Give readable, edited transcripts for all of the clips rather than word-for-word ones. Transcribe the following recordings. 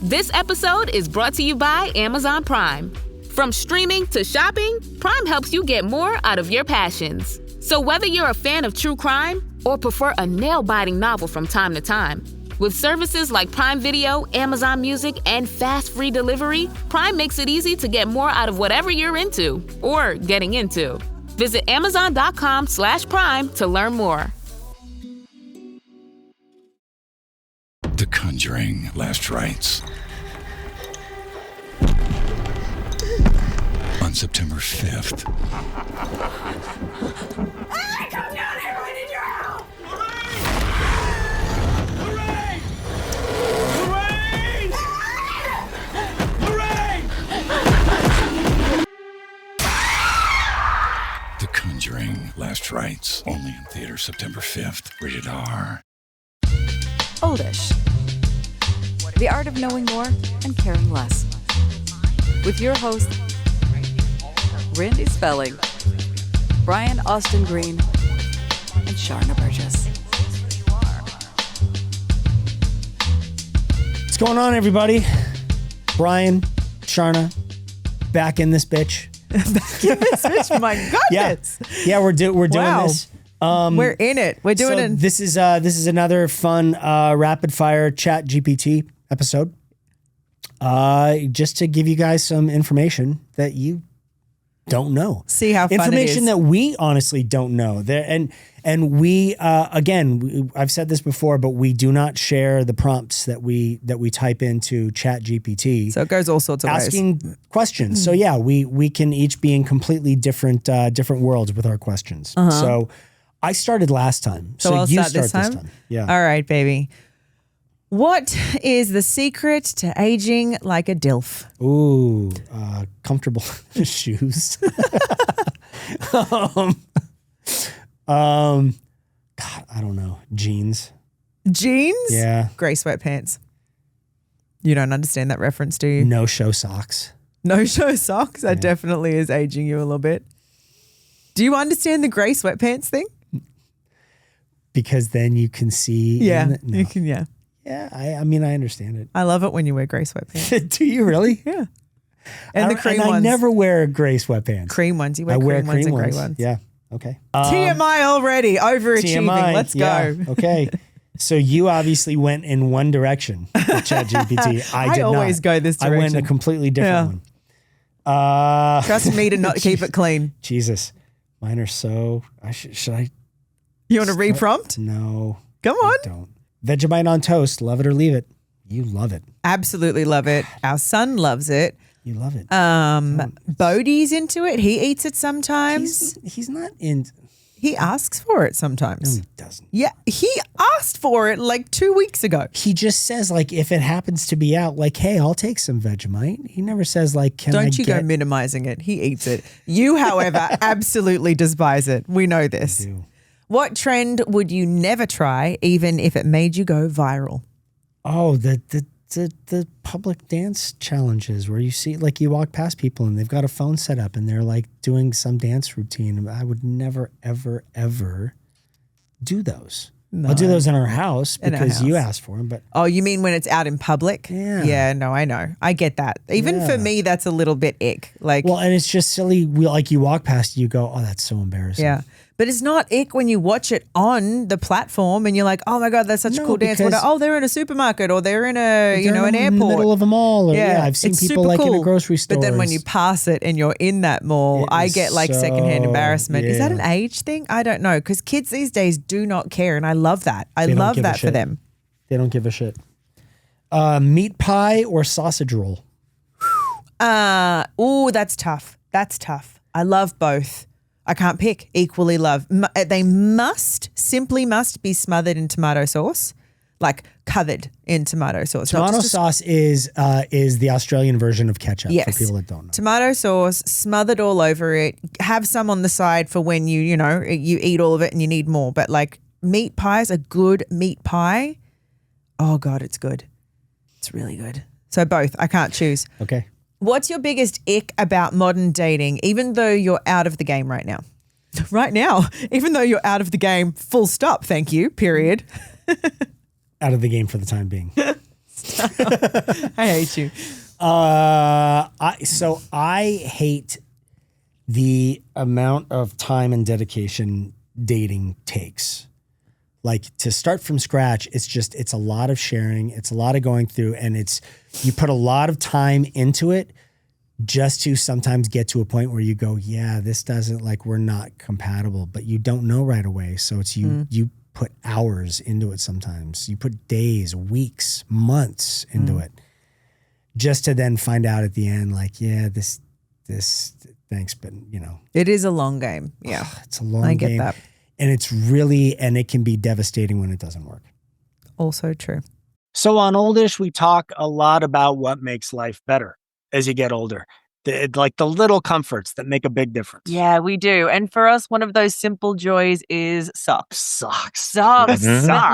This episode is brought to you by Amazon Prime. From streaming to shopping, Prime helps you get more out of your passions. So whether you're a fan of true crime or prefer a nail-biting novel from time to time, with services like Prime Video, Amazon Music, and fast free delivery, Prime makes it easy to get more out of whatever you're into or getting into. Visit Amazon.com/Prime to learn more. The Conjuring Last Rites. On September 5th. Hey, come down here! I need your help! Hooray! Hooray! Hooray! The Conjuring Last Rites. Only in theaters September 5th. Rated R. Oldish. The art of knowing more and caring less. With your host, Randy Spelling, Brian Austin Green, and Sharna Burgess. What's going on, everybody? Brian, Sharna, back in this bitch. My goodness. Yeah, we're doing Wow. this. We're in it. We're doing it. This is another fun rapid fire ChatGPT episode. Just to give you guys some information that you don't know. See how fun information it is. that we honestly don't know. And we again, I've said this before, but we do not share the prompts that we type into ChatGPT. So it goes all sorts of asking ways. questions. So yeah, we can each be in completely different worlds with our questions. So I started last time. So I'll you start this time? Yeah. All right, baby. What is the secret to aging like a DILF? Ooh, comfortable shoes. God, I don't know. Jeans. Jeans? Yeah. Grey sweatpants. You don't understand that reference, do you? No show socks. No show socks. That definitely is aging you a little bit. Do you understand the grey sweatpants thing? Because then you can see. Yeah. No. You can, yeah. Yeah, I mean, I understand it. I love it when you wear grey sweatpants. Do you really? Yeah. And the cream ones. I never wear gray sweatpants. Cream ones. You wear I wear cream ones and grey ones. ones. Yeah. Okay. TMI already. Overachieving. TMI, Let's go. yeah, okay. So you obviously went in one direction with ChatGPT. I did always not. go this I went direction. a completely different one. Trust me to not keep it clean. Jesus. Mine are so... Should I... You want to reprompt? No. Come on. I don't. Vegemite on toast. Love it or leave it. You love it. Absolutely love it. Our son loves it. You love it. Bodie's into it. He eats it sometimes. He's not in... He asks for it No, sometimes. he doesn't. Yeah, he asked for it like 2 weeks ago. He just says, like, if it happens to be out, like, hey, I'll take some Vegemite. He never says, like, can I Don't you get... go minimizing it. He eats it. You, however, absolutely despise it. We know this. I do. What trend would you never try, even if it made you go viral? Oh, the public dance challenges where you see, like, you walk past people and they've got a phone set up and they're like doing some dance routine. I would never, ever, ever do those. No. I'll do those in our house In our because you house. asked for them. But Oh, you mean when it's out in public? Yeah. Yeah, no, I know. I get that. Even Yeah. for me, that's a little bit ick. Like, well, and it's just silly. Like you walk past, you go, oh, that's so embarrassing. yeah. But it's not ick when you watch it on the platform and you're like, oh my God, that's such a No, cool dance. because- Oh, they're in a supermarket or they're in a, They're an in airport. the middle of a mall. Or, yeah, I've seen it's people super like in cool. a grocery store. But then when you pass it and you're in that mall, It I is get like so- secondhand embarrassment. Is that an yeah. age thing? I don't know. Because kids these days do not care. And I love that. I They don't love give a that for shit. them. They don't give a shit. Meat pie or sausage roll? Oh, that's tough. That's tough. I love both. I can't pick. Equally love. They simply must be smothered in tomato sauce, like covered in tomato sauce. Not Tomato just a sauce is the Australian version of ketchup Yes. for people that don't know. tomato sauce smothered all over it. Have some on the side for when you eat all of it and you need more. But like meat pies, a good meat pie. Oh God, it's good. It's really good. So both. I can't choose. Okay. What's your biggest ick about modern dating, even though you're out of the game right now? Right now, even though you're out of the game, full stop, thank you, period. Out of the game for the time being. I hate you. I hate the amount of time and dedication dating takes. Like to start from scratch, it's a lot of sharing. It's a lot of going through, and you put a lot of time into it just to sometimes get to a point where you go, yeah, this doesn't, like, we're not compatible, but you don't know right away. So it's you put hours into it sometimes. You put days, weeks, months into it just to then find out at the end, like, yeah, this thanks, but It is a long game. Yeah. It's a long I game. get that. And it can be devastating when it doesn't work. Also true. So on Oldish, we talk a lot about what makes life better as you get older. Like the little comforts that make a big difference. Yeah, we do. And for us, one of those simple joys is socks. Socks. But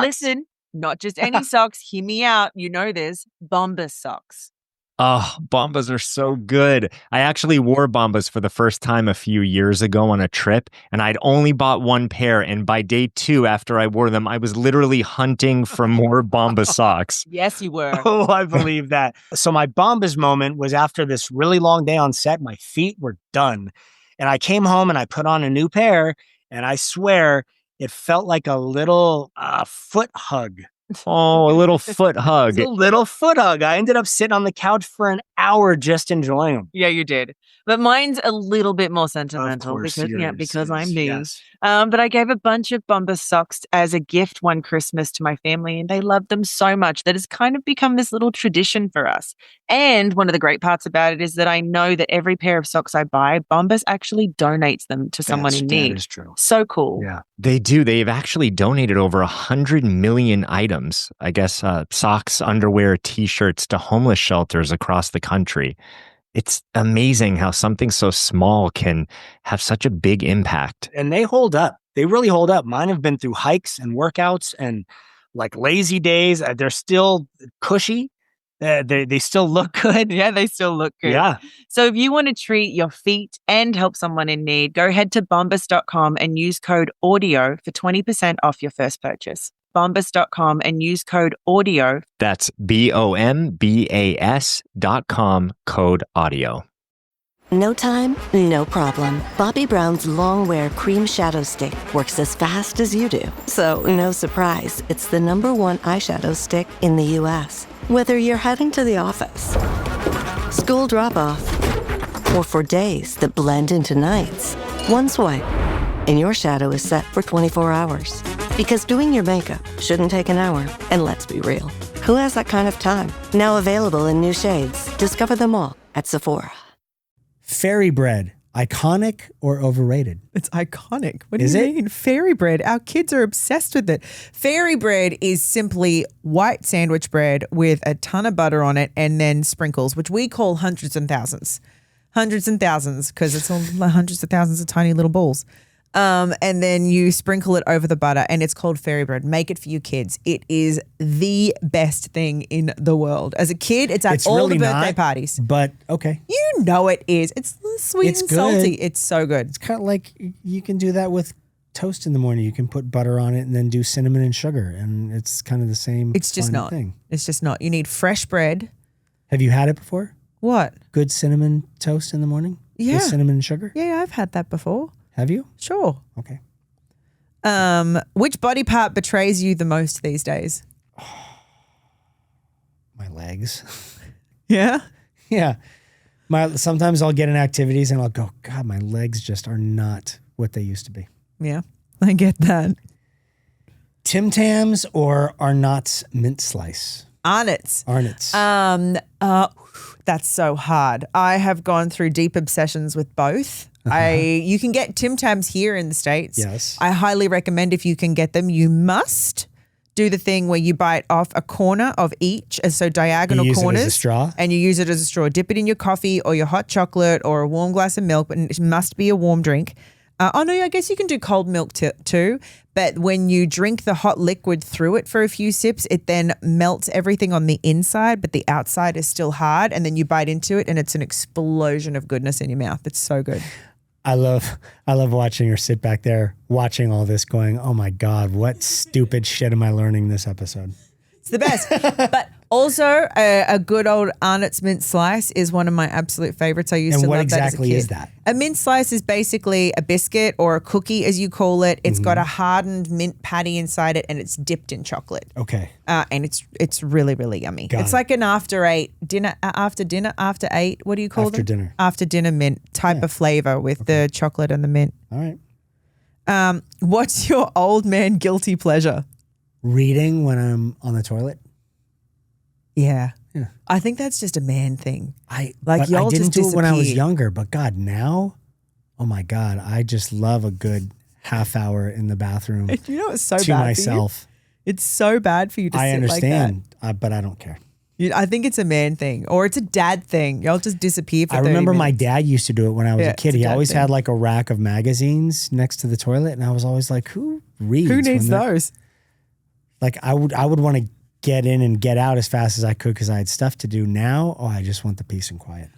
listen, not just any socks. Hear me out. You know this. Bombas socks. Oh, Bombas are so good. I actually wore Bombas for the first time a few years ago on a trip, and I'd only bought one pair. And by day 2 after I wore them, I was literally hunting for more Bombas socks. Yes, you were. Oh, I believe that. So my Bombas moment was after this really long day on set. My feet were done. And I came home and I put on a new pair, and I swear it felt like a little foot hug. Oh, a little foot hug. It's a little foot hug. I ended up sitting on the couch for an hour just enjoying them. Yeah, you did. But mine's a little bit more sentimental Of course because I'm me. Yes. But I gave a bunch of Bombas socks as a gift one Christmas to my family, and they loved them so much that it's kind of become this little tradition for us. And one of the great parts about it is that I know that every pair of socks I buy, Bombas actually donates them to someone in need. That is true. So cool. Yeah. They do. They've actually donated over 100 million items, I guess, socks, underwear, t-shirts to homeless shelters across the country. It's amazing how something so small can have such a big impact. And they hold up. They really hold up. Mine have been through hikes and workouts and like lazy days. They're still cushy. They still look good. Yeah, they still look good. Yeah. So if you want to treat your feet and help someone in need, go head to bombas.com and use code AUDIO for 20% off your first purchase. Bombas.com and use code AUDIO. That's BOMBAS.com, code AUDIO. No time, no problem. Bobbi Brown's Longwear Cream Shadow Stick works as fast as you do. So, no surprise, it's the #1 eyeshadow stick in the U.S. Whether you're heading to the office, school drop-off, or for days that blend into nights, one swipe, and your shadow is set for 24 hours. Because doing your makeup shouldn't take an hour. And let's be real, who has that kind of time? Now available in new shades. Discover them all at Sephora. Fairy bread, iconic or overrated? It's iconic. What do you mean? Fairy bread. Our kids are obsessed with it. Fairy bread is simply white sandwich bread with a ton of butter on it and then sprinkles, which we call hundreds and thousands. Hundreds and thousands, because it's all hundreds of thousands of tiny little balls. And then you sprinkle it over the butter, and it's called fairy bread. Make it for your kids. It is the best thing in the world. As a kid, it's at all really the birthday not, parties. But okay. You know it is. It's sweet and salty. It's so good. It's kind of like you can do that with toast in the morning. You can put butter on it and then do cinnamon and sugar, and it's kind of the same. It's just not. Thing. It's just not. You need fresh bread. Have you had it before? What? Good cinnamon toast in the morning? Yeah. With cinnamon and sugar? Yeah, I've had that before. Have you? Sure. Okay. Which body part betrays you the most these days? My legs. Yeah? Yeah. Sometimes I'll get in activities and I'll go, God, my legs just are not what they used to be. Yeah, I get that. Tim Tams or Arnott's mint slice? Arnott's. That's so hard. I have gone through deep obsessions with both. You can get Tim Tams here in the States. Yes. I highly recommend if you can get them. You must do the thing where you bite off a corner of each, so diagonal you use corners. it as a straw? And you use it as a straw. Dip it in your coffee or your hot chocolate or a warm glass of milk, but it must be a warm drink. I guess you can do cold milk too. But when you drink the hot liquid through it for a few sips, it then melts everything on the inside, but the outside is still hard. And then you bite into it and it's an explosion of goodness in your mouth. It's so good. I love watching her sit back there watching all this going, oh my God, what stupid shit am I learning this episode? It's the best. But Also, a good old Arnott's mint slice is one of my absolute favorites. I used to love that as a kid. And what exactly is that? A mint slice is basically a biscuit or a cookie, as you call it. It's got a hardened mint patty inside it, and it's dipped in chocolate. Okay. And it's really, really yummy. Got it's it. like an after 8 dinner, after 8. What do you call After them? dinner. After dinner mint type of flavor with the chocolate and the mint. All right. What's your old man guilty pleasure? Reading when I'm on the toilet. Yeah. Yeah. I think that's just a man thing. But y'all I didn't just do it when I was disappeared. younger, but God, now, oh my God, I just love a good half hour in the bathroom You know it's so to bad myself. for you? It's so bad for you to I sit understand, like that. but I don't care. I think it's a man thing or it's a dad thing. Y'all just disappear for I 30 remember my minutes. dad used to do it when I was Yeah, a kid. it's a He dad always thing. had like a rack of magazines next to the toilet, and I was always like, "Who reads? Who needs when they're-" those? Like I would want to get in and get out as fast as I could because I had stuff to do. Now, I just want the peace and quiet.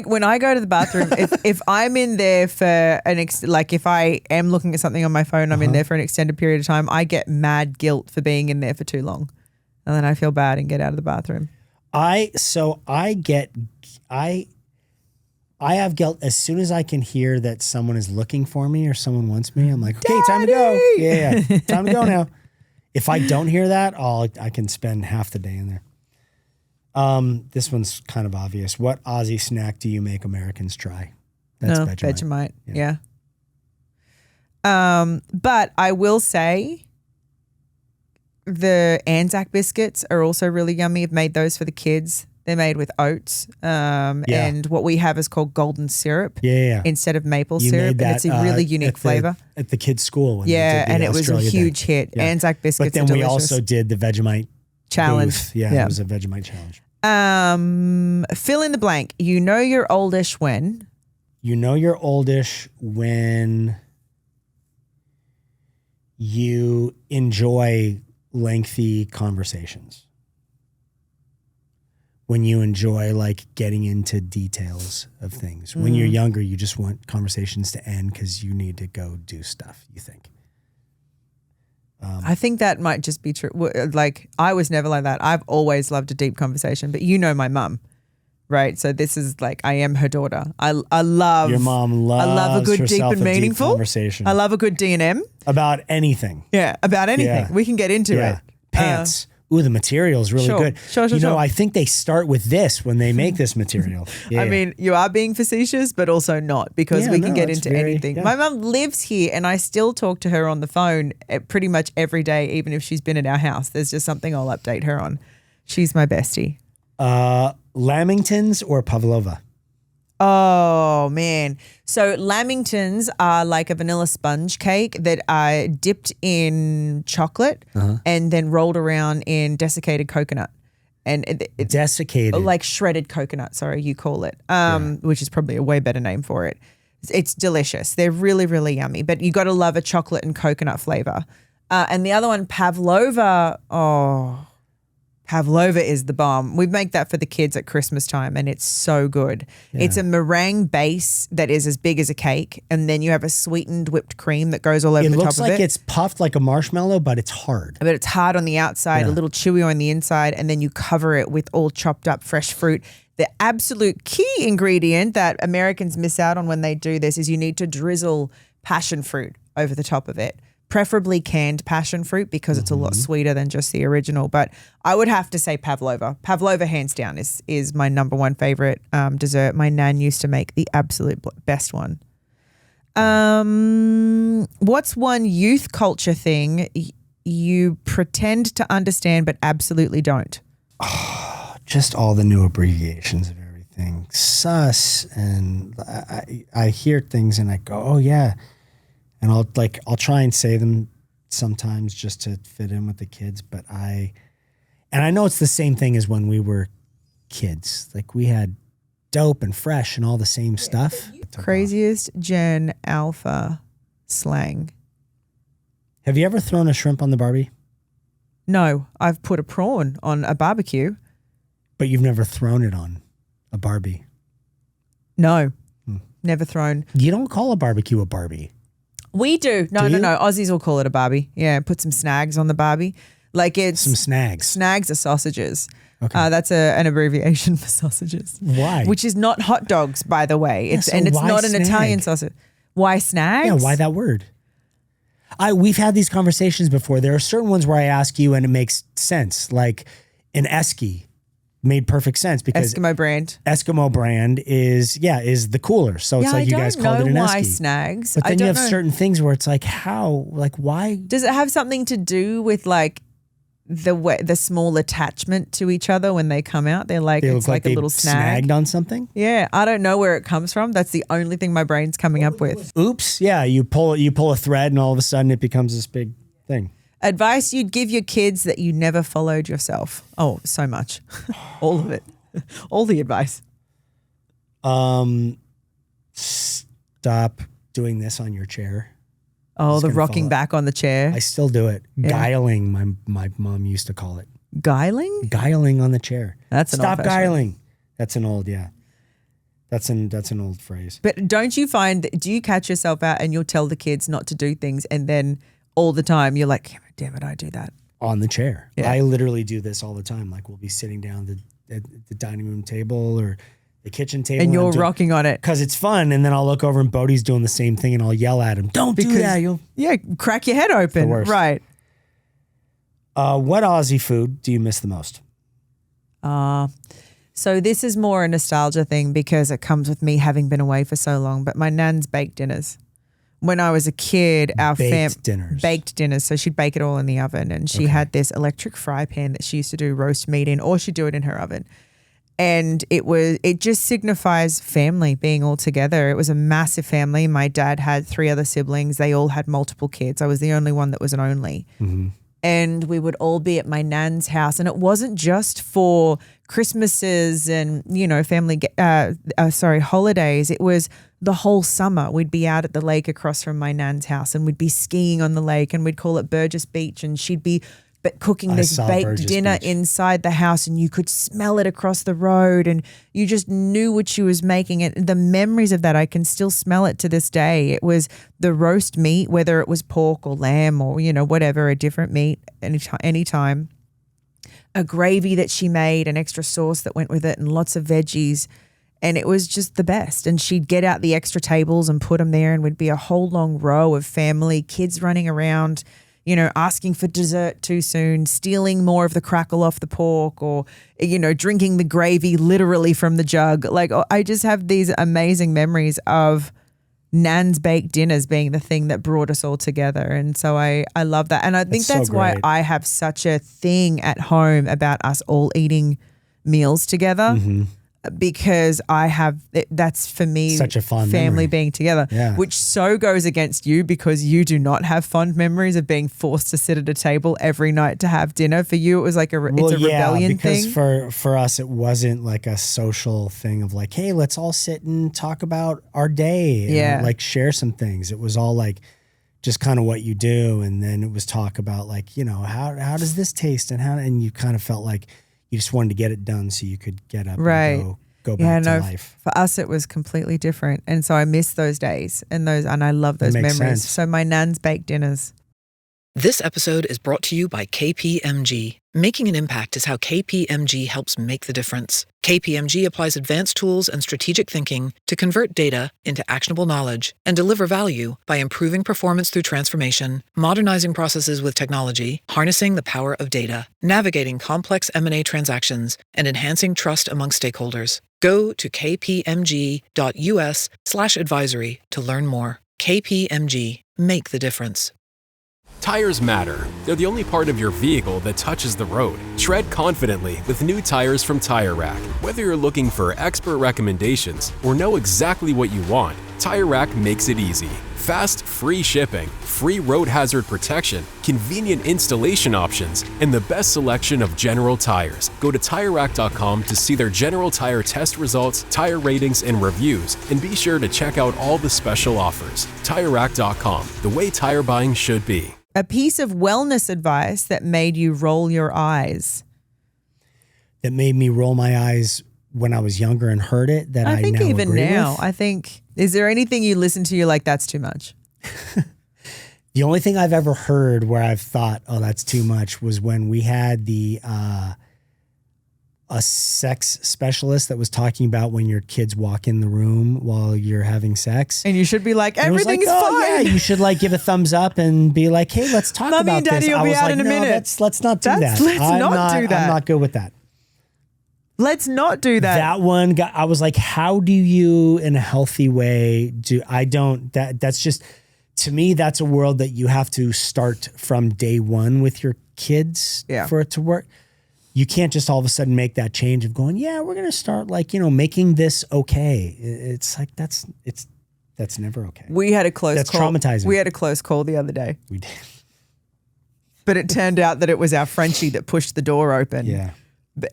When I go to the bathroom, if I'm in there for like if I am looking at something on my phone, I'm in there for an extended period of time, I get mad guilt for being in there for too long. And then I feel bad and get out of the bathroom. I have guilt as soon as I can hear that someone is looking for me or someone wants me. I'm like, okay, time to go. Yeah, time to go now. If I don't hear that, I can spend half the day in there. This one's kind of obvious. What Aussie snack do you make Americans try? That's Vegemite. Yeah. But I will say the Anzac biscuits are also really yummy. I've made those for the kids. They're made with oats. And what we have is called golden syrup instead of maple You syrup. made that, And it's a really unique flavor. At the kids' school. When they did the and it was a Australia huge thing. hit. Anzac biscuits But then are we delicious. also did the Vegemite Challenge. booth. Yeah, it was a Vegemite challenge. Fill in the blank. You know you're oldish when? You know you're oldish when you enjoy lengthy conversations. When you enjoy like getting into details of things. When you're younger, you just want conversations to end because you need to go do stuff, you think. I think that might just be true. Like, I was never like that. I've always loved a deep conversation, but you know my mum, right? So this is like, I am her daughter. I love Your mom loves I love a good deep herself and a deep meaningful conversation. I love a good D&M. About anything. Yeah, about anything. Yeah. We can get into it. Pants. Ooh, the material is really good. Sure. You know, I think they start with this when they make this material. I mean, you are being facetious, but also not because we can get it's into very- anything. yeah. My mum lives here and I still talk to her on the phone pretty much every day, even if she's been at our house. There's just something I'll update her on. She's my bestie. Lamingtons or pavlova? Oh, man. So Lamingtons are like a vanilla sponge cake that I dipped in chocolate and then rolled around in desiccated coconut. And Desiccated. like shredded coconut, sorry, you call it, which is probably a way better name for it. It's delicious. They're really, really yummy, but you got to love a chocolate and coconut flavor. And the other one, pavlova, pavlova is the bomb. We make that for the kids at Christmas time and it's so good. Yeah. It's a meringue base that is as big as a cake and then you have a sweetened whipped cream that goes all over It the top looks of like it. it's puffed like a marshmallow, but it's hard. But it's hard on the outside, a little chewy on the inside, and then you cover it with all chopped up fresh fruit. The absolute key ingredient that Americans miss out on when they do this is you need to drizzle passion fruit over the top of it. Preferably canned passion fruit because it's a lot sweeter than just the original. But I would have to say pavlova. Pavlova, hands down, is my number one favorite dessert. My nan used to make the absolute best one. What's one youth culture thing you pretend to understand but absolutely don't? Just all the new abbreviations of everything. Sus. And I hear things and I go, oh yeah. And I'll try and say them sometimes just to fit in with the kids. But I know it's the same thing as when we were kids. Like we had dope and fresh and all the same stuff. Craziest Gen Alpha slang. Have you ever thrown a shrimp on the Barbie? No, I've put a prawn on a barbecue. But you've never thrown it on a Barbie. No, never thrown. You don't call a barbecue a Barbie. We do. No. Aussies will call it a Barbie. Yeah, put some snags on the Barbie. Like it's Some snags. Snags are sausages. Okay. That's an abbreviation for sausages. Why? Which is not hot dogs, by the way. It's why not an snag? Italian sausage. Why snags? Yeah, why that word? We've had these conversations before. There are certain ones where I ask you and it makes sense. Like an Esky made perfect sense because Eskimo brand is the cooler. So it's like you guys called it an Esky. Why snags? But then you have certain things where it's like, how? Like, why? Does it have something to do with like the small attachment to each other when they come out? They're like, it's like a little snag. Snagged on something? Yeah. I don't know where it comes from. That's the only thing my brain's coming up with. Oops. Yeah. You pull a thread and all of a sudden it becomes this big thing. Advice you'd give your kids that you never followed yourself. Oh, so much. All of it. All the advice. Stop doing this on your chair. Oh, the rocking back on the chair. I still do it. Yeah. Guiling, my mom used to call it. Guiling? Guiling on the chair. That's an Stop guiling. That's an old, yeah. That's an old phrase. But don't you find, do you catch yourself out and you'll tell the kids not to do things and then all the time you're like, damn it, I do that. On the chair. Yeah. I literally do this all the time. Like we'll be sitting down at the dining room table or the kitchen table. And you're rocking on it. Because it's fun. And then I'll look over and Bodhi's doing the same thing and I'll yell at him, don't do that. Yeah, crack your head open. Right. What Aussie food do you miss the most? So this is more a nostalgia thing because it comes with me having been away for so long, but my nan's baked dinners. When I was a kid, our baked dinners. So she'd bake it all in the oven and she had this electric fry pan that she used to do roast meat in, or she'd do it in her oven. And it just signifies family being all together. It was a massive family. My dad had 3 other siblings. They all had multiple kids. I was the only one that was an only. Mm-hmm. And we would all be at my nan's house. And it wasn't just for Christmases and, family, holidays. It was the whole summer. We'd be out at the lake across from my nan's house and we'd be skiing on the lake and we'd call it Burgess Beach and she'd be cooking this baked dinner inside the house and you could smell it across the road and you just knew what she was making. And the memories of that, I can still smell it to this day. It was the roast meat, whether it was pork or lamb or, whatever, a different meat anytime. A gravy that she made, an extra sauce that went with it and lots of veggies. And it was just the best. And she'd get out the extra tables and put them there and would be a whole long row of family, kids running around, asking for dessert too soon, stealing more of the crackle off the pork or, drinking the gravy literally from the jug. Like I just have these amazing memories of Nan's baked dinners being the thing that brought us all together. And so I love that. And I think that's why I have such a thing at home about us all eating meals together. Mm-hmm. Because that's for me such a fun family memory. Being together, which so goes against you because you do not have fond memories of being forced to sit at a table every night to have dinner. For you, it was like it's a rebellion because thing. For us, it wasn't like a social thing of like, hey, let's all sit and talk about our day and like share some things. It was all like just kind of what you do, and then it was talk about like how does this taste and you kind of felt like you just wanted to get it done so you could get up and go back to life. For us, it was completely different. And so I miss those days and I love those memories. Sense. So my nan's baked dinners. This episode is brought to you by KPMG. Making an impact is how KPMG helps make the difference. KPMG applies advanced tools and strategic thinking to convert data into actionable knowledge and deliver value by improving performance through transformation, modernizing processes with technology, harnessing the power of data, navigating complex M&A transactions, and enhancing trust among stakeholders. Go to kpmg.us/advisory to learn more. KPMG. Make the difference. Tires matter. They're the only part of your vehicle that touches the road. Tread confidently with new tires from Tire Rack. Whether you're looking for expert recommendations or know exactly what you want, Tire Rack makes it easy. Fast, free shipping, free road hazard protection, convenient installation options, and the best selection of General tires. Go to TireRack.com to see their General Tire test results, tire ratings, and reviews, and be sure to check out all the special offers. TireRack.com, the way tire buying should be. A piece of wellness advice that made you roll your eyes. That made me roll my eyes when I was younger and heard it that I think now even agree now, with? I think, is there anything you listen to you're like, that's too much? The only thing I've ever heard where I've thought, oh, that's too much was when we had the a sex specialist that was talking about when your kids walk in the room while you're having sex. And you should be like, everything is oh, fine. Yeah, you should like give a thumbs up and be like, hey, let's talk Mommy about and Daddy this. will I be was out like, in a no, minute. let's not do that. Let's not do that. I'm not good with that. Let's not do that. That one got, I was like, how do you in a healthy way that's just, to me, that's a world that you have to start from day one with your kids for it to work. You can't just all of a sudden make that change of going, yeah, we're going to start like, making this okay. It's like, that's never okay. We had a close That's call. traumatizing. We had a close call the other day. We did. But it turned out that it was our Frenchie that pushed the door open. Yeah.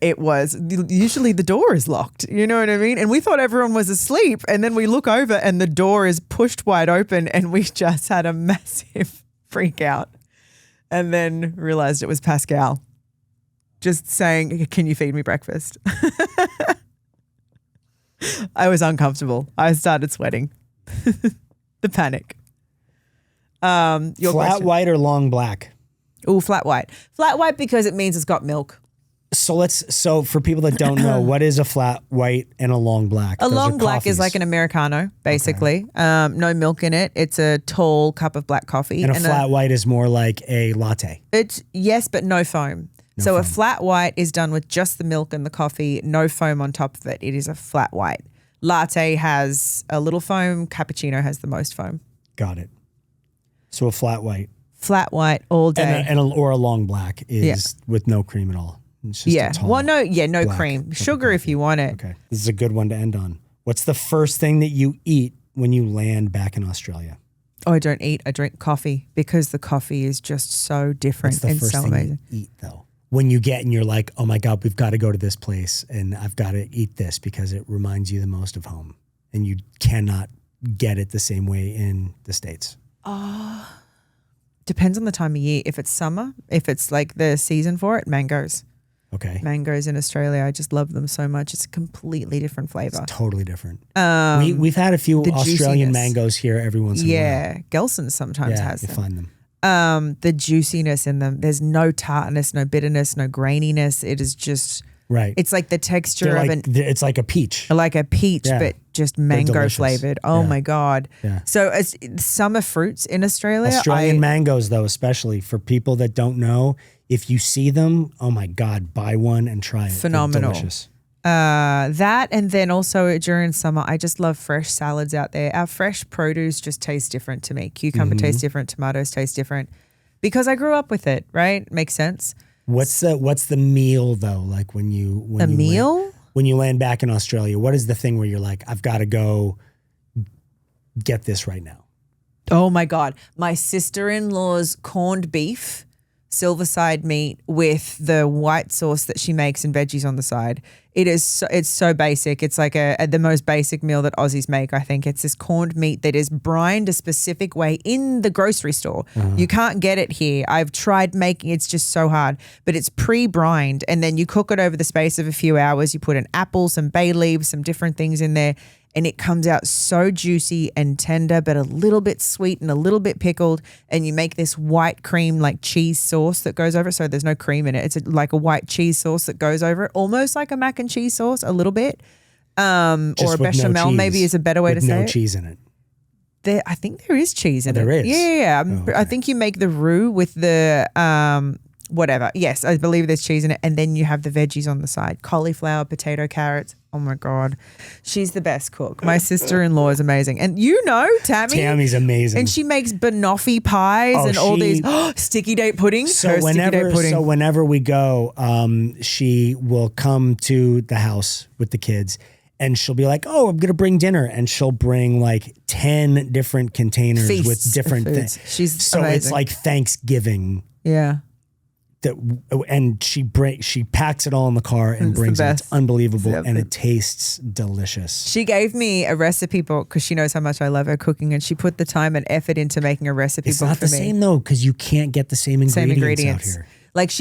It was, usually the door is locked. You know what I mean? And we thought everyone was asleep. And then we look over and the door is pushed wide open and we just had a massive freak out. And then realized it was Pascal. Just saying, can you feed me breakfast? I was uncomfortable. I started sweating. The panic. Your Flat question. white or long black? Oh, flat white. Flat white because it means it's got milk. So for people that don't know, what is a flat white and a long black? A Those long are black coffees. is like an Americano, basically. Okay. No milk in it. It's a tall cup of black coffee. And a flat white is more like a latte. It's yes, but no foam. So a flat white is done with just the milk and the coffee, no foam on top of it. It is a flat white. Latte has a little foam. Cappuccino has the most foam. Got it. So a flat white. Flat white all day. Or a long black is with no cream at all. It's just a tall no black cream. Sugar if you want it. Okay. This is a good one to end on. What's the first thing that you eat when you land back in Australia? Oh, I don't eat. I drink coffee because the coffee is just so different What's the and first so thing amazing. you eat though? When you get and you're like, oh my God, we've got to go to this place and I've got to eat this because it reminds you the most of home and you cannot get it the same way in the States. Depends on the time of year. If it's summer, if it's like the season for it, mangoes. Okay. Mangoes in Australia, I just love them so much. It's a completely different flavor. It's totally different. We've had a few Australian mangoes here every once in a while. Yeah. Gelson's sometimes has you them. find them. The juiciness in them. There's no tartness, no bitterness, no graininess. It is just right. It's like the texture of it's like a peach. Like a peach, but just mango flavored. Oh my God. Yeah. So as summer fruits in Australia. Australian mangoes though, especially for people that don't know, if you see them, oh my God, buy one and try it. Phenomenal. They're delicious. That and then also during summer, I just love fresh salads out there. Our fresh produce just tastes different to me. Cucumber tastes different. Tomatoes taste different because I grew up with it. Right? Makes sense. What's the meal though? Like when you land back in Australia, what is the thing where you're like, I've got to go get this right now? Oh my God, my sister-in-law's corned beef. Silverside meat with the white sauce that she makes and veggies on the side. It's so basic. It's like the most basic meal that Aussies make, I think. It's this corned meat that is brined a specific way in the grocery store. You can't get it here. I've tried making it's just so hard, but it's pre-brined and then you cook it over the space of a few hours. You put an apple, some bay leaves, some different things in there. And it comes out so juicy and tender, but a little bit sweet and a little bit pickled. And you make this white cream like cheese sauce that goes over it. So there's no cream in it. It's like a white cheese sauce that goes over it, almost like a mac and cheese sauce, a little bit. Or a bechamel maybe is a better way to say it. No cheese in it. I think there is cheese in it. There is? Yeah. I think you make the roux with the whatever. Yes, I believe there's cheese in it. And then you have the veggies on the side. Cauliflower, potato, carrots. Oh my God. She's the best cook. My sister-in-law is amazing. And you know Tammy. Tammy's amazing. And she makes banoffee pies and all these sticky date puddings. So whenever we go, she will come to the house with the kids and she'll be like, oh, I'm going to bring dinner. And she'll bring like 10 different containers with different things. She's amazing. It's like Thanksgiving. Yeah. And she packs it all in the car and brings it. It's unbelievable and it tastes delicious. She gave me a recipe book because she knows how much I love her cooking, and she put the time and effort into making a recipe book for me. It's not the same though because you can't get the same ingredients out here. Like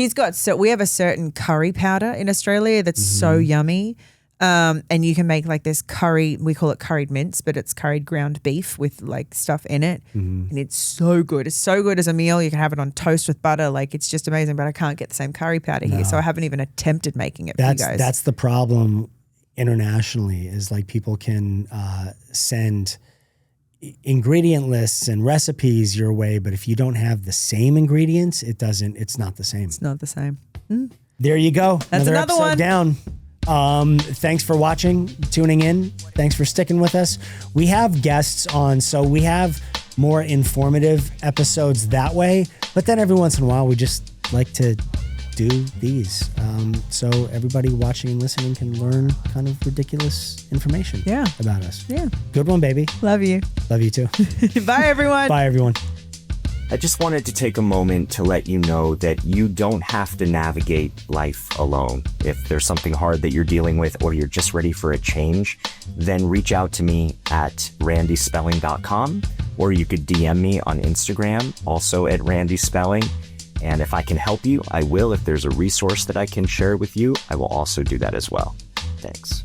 we have a certain curry powder in Australia that's so yummy. And you can make like this curry, we call it curried mince, but it's curried ground beef with like stuff in it. And it's so good. It's so good as a meal. You can have it on toast with butter. Like it's just amazing, but I can't get the same curry powder here. So I haven't even attempted making it for you guys. That's the problem internationally is like people can send ingredient lists and recipes your way, but if you don't have the same ingredients, it's not the same. It's not the same. There you go. That's another episode one. down. Thanks for watching, tuning in. Thanks for sticking with us. We have guests on, so we have more informative episodes that way, but then every once in a while we just like to do these. So everybody watching and listening can learn kind of ridiculous information about us. Yeah. Good one, baby. Love you. Love you too. Bye, everyone. Bye, everyone. I just wanted to take a moment to let you know that you don't have to navigate life alone. If there's something hard that you're dealing with or you're just ready for a change, then reach out to me at randyspelling.com, or you could DM me on Instagram, also at randyspelling. And if I can help you, I will. If there's a resource that I can share with you, I will also do that as well. Thanks.